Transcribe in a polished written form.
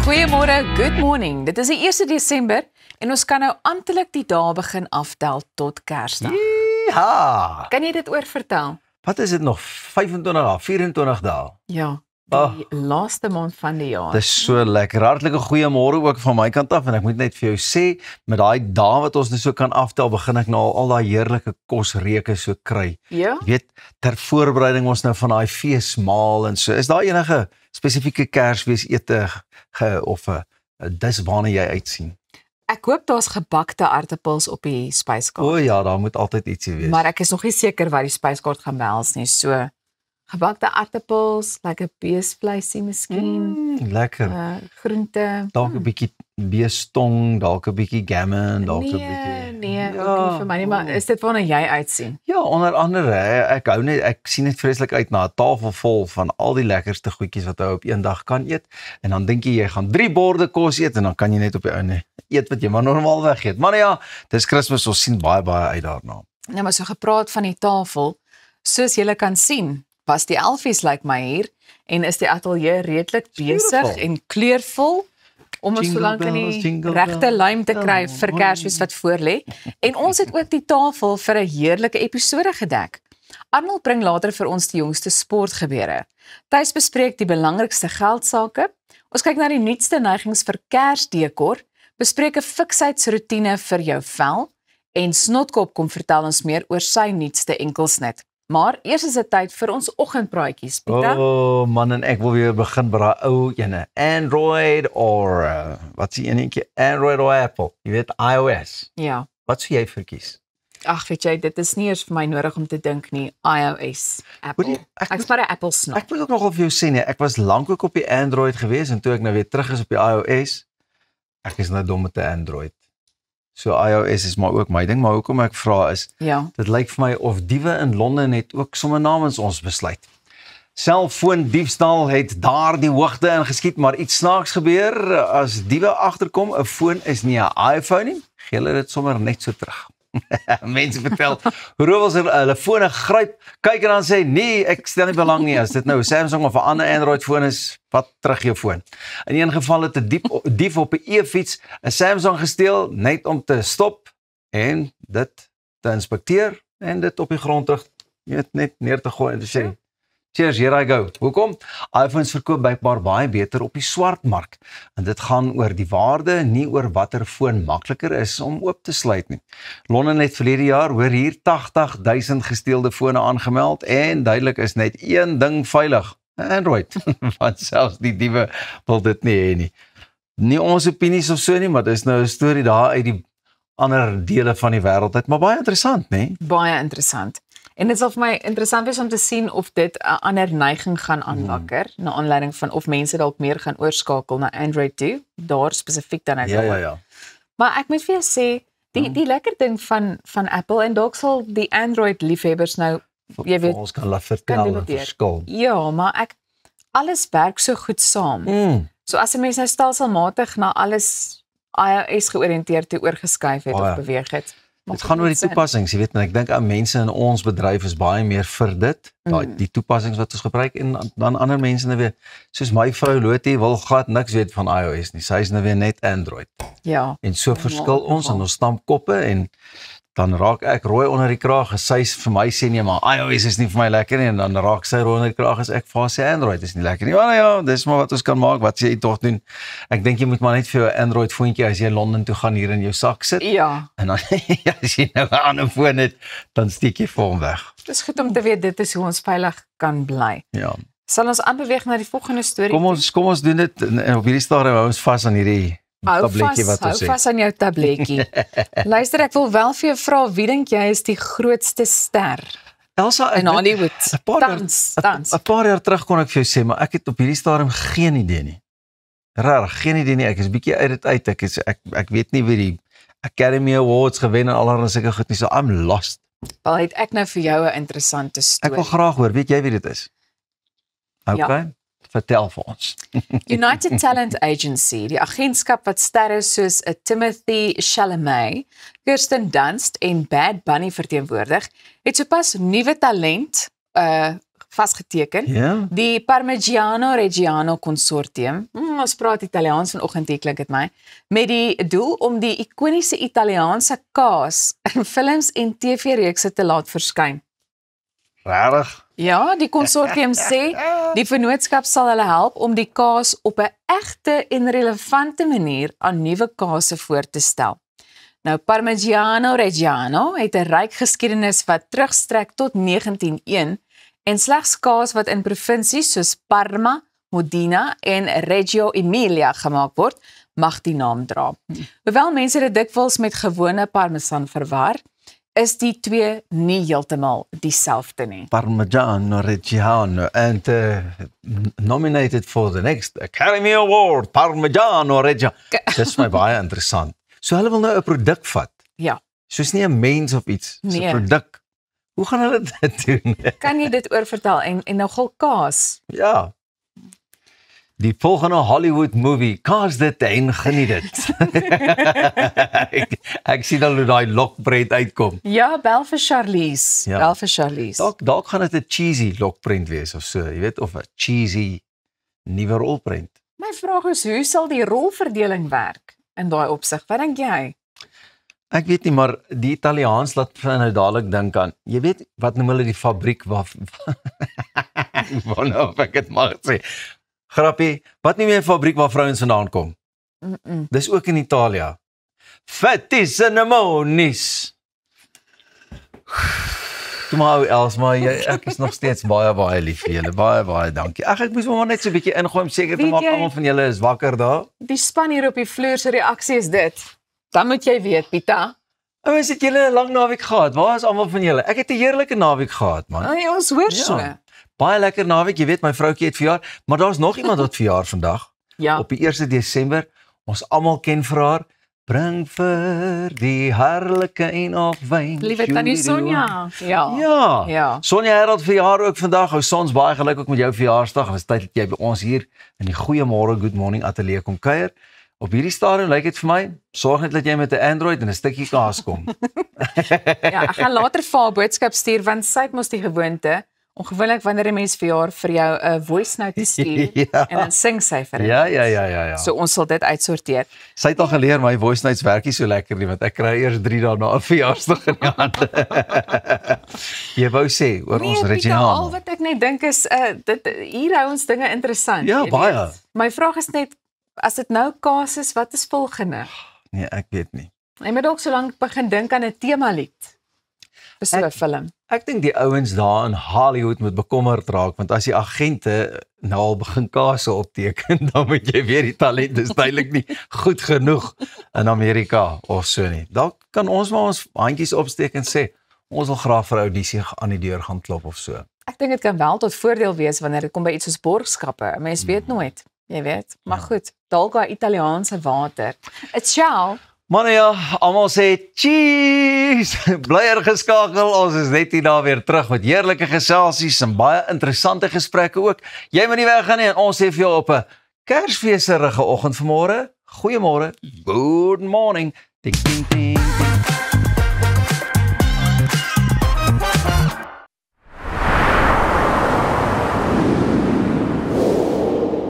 Goeiemôre, good morning. Dit is die 1 Desember en ons kan nou amptelik die dae begin aftel tot Kersdag. Ja. Kan jy dit oorvertel? Wat is dit nog? 25 dae, 24 dae. Ja, die laaste maand van die jaar. Dis so lekker. Hartlike goeiemôre ook van my kant af en ek moet net vir jou sê, met daai dae wat ons net so kan aftel, begin ek nou al daai heerlike kosreuke so kry. Ja? Jy weet, ter voorbereiding ons nou van daai feesmaal en so. Is daar enige spesifieke Kersfeesete of 'n dis waarna jy uitsien? Ek hoop daar's gebakte aartappels op die spyskaart. O ja, daar moet altyd ietsie wees. Maar ek is nog nie seker wat die spyskaart gaan behels nie. So gebakte aartappels, lekker beesvleisie miskien, Lekker. groente. Dalk 'n bietjie beestong, dalk 'n bietjie gammon, dalk 'n bietjie. Nee, ook nie vir my nie, maar is dit waarna jy uitsien? Ja, onder andere, ek sien net vreeslik uit na 'n tafel vol van al die lekkerste goedjies wat jy op een dag kan eet. En dan dink jy gaan 3 borde kos eet en dan kan jy net op die einde eet wat jy maar normaalweg eet. Maar ja, dis Kersfees, ons sien baie uit daarna. Nou maar so gepraat van die tafel, soos julle kan sien, was die elfies lyk my hier en is die ateljee redelik besig en kleurvol om ons so lank in die regte lyn te kry vir Kersfees wat voorlê. En ons het ook die tafel vir 'n heerlike episode gedek. Arnold bring later vir ons die jongste sportgebeure. Thys bespreek die belangrikste geldsaake. Ons kyk na die nuutste neigings vir Kersdekor, bespreek 'n fiksheidsroetine vir jou vel en Snotkop kom vertel ons meer oor sy nuutste enkelsnit. Maar eers is dit tyd vir ons oggendpraatjies, Pieter. Oh man, en ek wil weer begin by daai ou ene, Android or wat is die enetjie? Android or Apple? Jy weet iOS. Ja. Wat sou jy verkies? Ag, weet jy, dit is nie eers vir my nodig om te dink nie. iOS, Apple. Ek's maar 'n Apple snap. Ek moet ook nogal vir jou sê nee, ek was lank ook op die Android gewees en toe ek nou weer terug is op die iOS, ek is nou dom met 'n Android. So iOS is maar ook my ding, maar hoekom ek vra is, dit lyk vir my of diewe in Londen het ook sommer namens ons besluit. Selfoondiefstal het daar die hoogte ingeskiet, maar iets snaaks gebeur as diewe agterkom, 'n foon is nie 'n iPhone nie, gee hulle dit sommer net so terug. Mense vertel, hoe rowels hulle fone gryp, kyk en dan sê, nee, ek stel nie belang nie, as dit nou 'n Samsung of 'n ander Android foon is, vat terug jou foon. In een geval het 'n dief op 'n e-fiets 'n Samsung gesteel, net om te stop en dit te inspekteer en dit op die grond terug net neer te gooi en te sê, cheers, here I go. Hoekom? iPhones verkoop blykbaar baie beter op die swartmark. En dit gaan oor die waarde, nie oor watter foon makliker is om oop te sluit nie. Londen het verlede jaar hoor hier 80,000 gesteelde fone aangemeld en duidelik is net een ding veilig, Android. Want selfs die diewe wil dit nie hê nie. Nie ons opinies of so nie, maar dis nou 'n storie daar uit die ander dele van die wêreld uit, maar baie interessant, nê? Baie interessant. En dit sal vir my interessant wees om te sien of dit 'n ander neiging gaan aanwakker, na aanleiding van of mense dalk meer gaan oorskakel na Android toe, daar spesifiek dan uit. Ja. Maar ek moet vir jou sê, die lekker ding van Apple en dalk sal die Android liefhebbers nou, jy weet, ons kan laat vertel 'n verskil. Ja, maar alles werk so goed saam. So as 'n mens nou stelselmatig na alles iOS georiënteerd toe oorgeskuif het of beweeg het. Dit gaan oor die toepassings, jy weet, en ek dink aan mense in ons bedryf is baie meer vir dit, die toepassings wat ons gebruik en dan ander mense nou weer, soos my vrou Lotie wil glad niks weet van iOS nie, sy is nou weer net Android. Ja. En so verskil ons en ons stamp koppe en dan raak ek rooi onder die kraag, as sy vir my sê nee, maar iOS is nie vir my lekker nie, en dan raak sy rooi onder die kraag as ek vir haar sê Android is nie lekker nie. Maar ja, dis maar wat ons kan maak, wat jy tog doen. Ek dink jy moet maar net vir jou Android foontjie as jy Londen toe gaan hier in jou sak sit. Ja. En dan as jy nou 'n ander foon het, dan steek jy vir hom weg. Dis goed om te weet dit is hoe ons veilig kan bly. Ja. Sal ons aanbeweeg na die volgende storie? Kom ons doen dit en op hierdie stadium hou ons vas aan hierdie tabletjie wat ons sê. Hou vas aan jou tabletjie. Luister, ek wil wel vir jou vra, wie dink jy is die grootste ster Elsa, in Hollywood? 'n paar jaar terug kon ek vir jou sê, maar ek het op hierdie stadium geen idee nie. Regtig, geen idee nie. Ek is 'n bietjie uit dit uit. Ek weet nie wie die Academy Awards gewen en allerlei sulke goed nie. So I'm lost. Wel, het ek nou vir jou 'n interessante storie. Ek wil graag hoor, weet jy wie dit is? Okay. Ja. Vertel vir ons. United Talent Agency, die agentskap wat sterre soos Timothy Chalamet, Kirsten Dunst en Bad Bunny verteenwoordig, het sopas nuwe talent vasgeteken. Ja. Die Parmigiano Reggiano Consortium. ons praat Italiaans vanoggend hier, klink dit my, met die doel om die ikoniese Italiaanse kaas in films en TV-reekse te laat verskyn. Regtig? Ja, die konsortium sê die vennootskap sal hulle help om die kaas op 'n egte en relevante manier aan nuwe kase voor te stel. Nou, Parmigiano Reggiano het 'n ryk geskiedenis wat terugstrek tot 1901 en slegs kaas wat in provinsies soos Parma, Modena en Reggio Emilia gemaak word, mag die naam dra. Hoewel mense dit dikwels met gewone parmesan verwar, is die twee nie heeltemal dieselfde nie. Parmigiano Reggiano and nominated for the next Academy Award, Parmigiano Reggiano. Dis my baie interessant. So hulle wil nou 'n produk vat. Ja. Soos nie 'n mens of iets, dis 'n produk. Hoe gaan hulle dit doen? Kan jy dit oorvertel en nou gou kaas? Ja. Die volgende Hollywood movie, kaas dit en geniet dit. ek sien al hoe daai lokprent uitkom. Ja, bel vir Charlize. Ja. Bel vir Charlize. Dalk gaan dit 'n cheesy lokprent wees of so, jy weet, of 'n cheesy nuwe rolprent. My vraag is, hoe sal die rolverdeling werk in daai opsig? Wat dink jy? Ek weet nie, maar die Italiaans laat nou dadelik dink aan, jy weet, wat noem hulle die fabriek waar ek wonder of ek dit mag sê. Grappie, wat noem jy 'n fabriek waar vrouens vandaan kom? Dis ook in Italië. Fettis en Amonis. Toe maar ou Els, maar ek is nog steeds baie lief vir julle. Baie dankie. Ek moes maar net so 'n bietjie ingooi om seker te maak almal van julle is wakker daar. Die span hier op die vloer se reaksie is dit. Dan moet jy weet, Pita. Ouens, het julle 'n lang naweek gehad? Waar is almal van julle? Ek het 'n heerlike naweek gehad, man. Ja, ons hoor so. Ja. Baie lekker naweek, jy weet my vroutjie het verjaar, maar daar's nog iemand wat verjaar vandag. Ja. Op die 1 Desember. Ons almal ken vir haar. Bring vir die harlike en of wyn. Liewe tannie Sonja. Ja. Sonja het verjaar ook vandag. Hou Sons baie geluk ook met jou verjaarsdag. Dit is tyd dat jy by ons hier in die Goeiemôre Good Morning Ateljee kom kuier. Op hierdie stadium lyk dit vir my, sorg net dat jy met 'n Android en 'n stukkie kaas kom. Ja, ek gaan later vir haar boodskap stuur want sy het mos die gewoonte ongewoonlik wanneer 'n mens verjaar vir jou 'n voice note te stuur en dan sing sy vir jou. Ja. So ons sal dit uitsorteer. Sy het al geleer my voice notes werk nie so lekker nie want ek kry eers 3 dae na 'n verjaarsdag in die hande. Jy wou sê oor ons Reggiano. Al wat ek net dink is dit hier hou ons dinge interessant. Ja, baie. My vraag is net as dit nou kaas is, wat is volgende? Nee, ek weet nie. Jy moet ook so lank begin dink aan 'n temalied vir so 'n film. Ek dink die ouens daar in Hollywood moet bekommerd raak want as die agente nou al begin kaase opteken, dan moet jy weer die talent is duidelik nie goed genoeg in Amerika of so nie. Dalk kan ons maar ons handjies opsteek en sê ons wil graag vir 'n audisie aan die deur gaan klop of so. Ek dink dit kan wel tot voordeel wees wanneer dit kom by iets soos borgskappe. 'n Mens weet nooit, jy weet. Maar goed, dalk daai Italiaanse water. Ciao. Manne ja, almal sê cheese. Bly geskakel. Ons is net hier daar weer terug met heerlike geselsies en baie interessante gesprekke ook. Jy moet nie weggaan nie en ons sê vir jou op 'n Kersfeesrige oggend vanmôre. Goeiemôre. Good morning. Ding ding ding.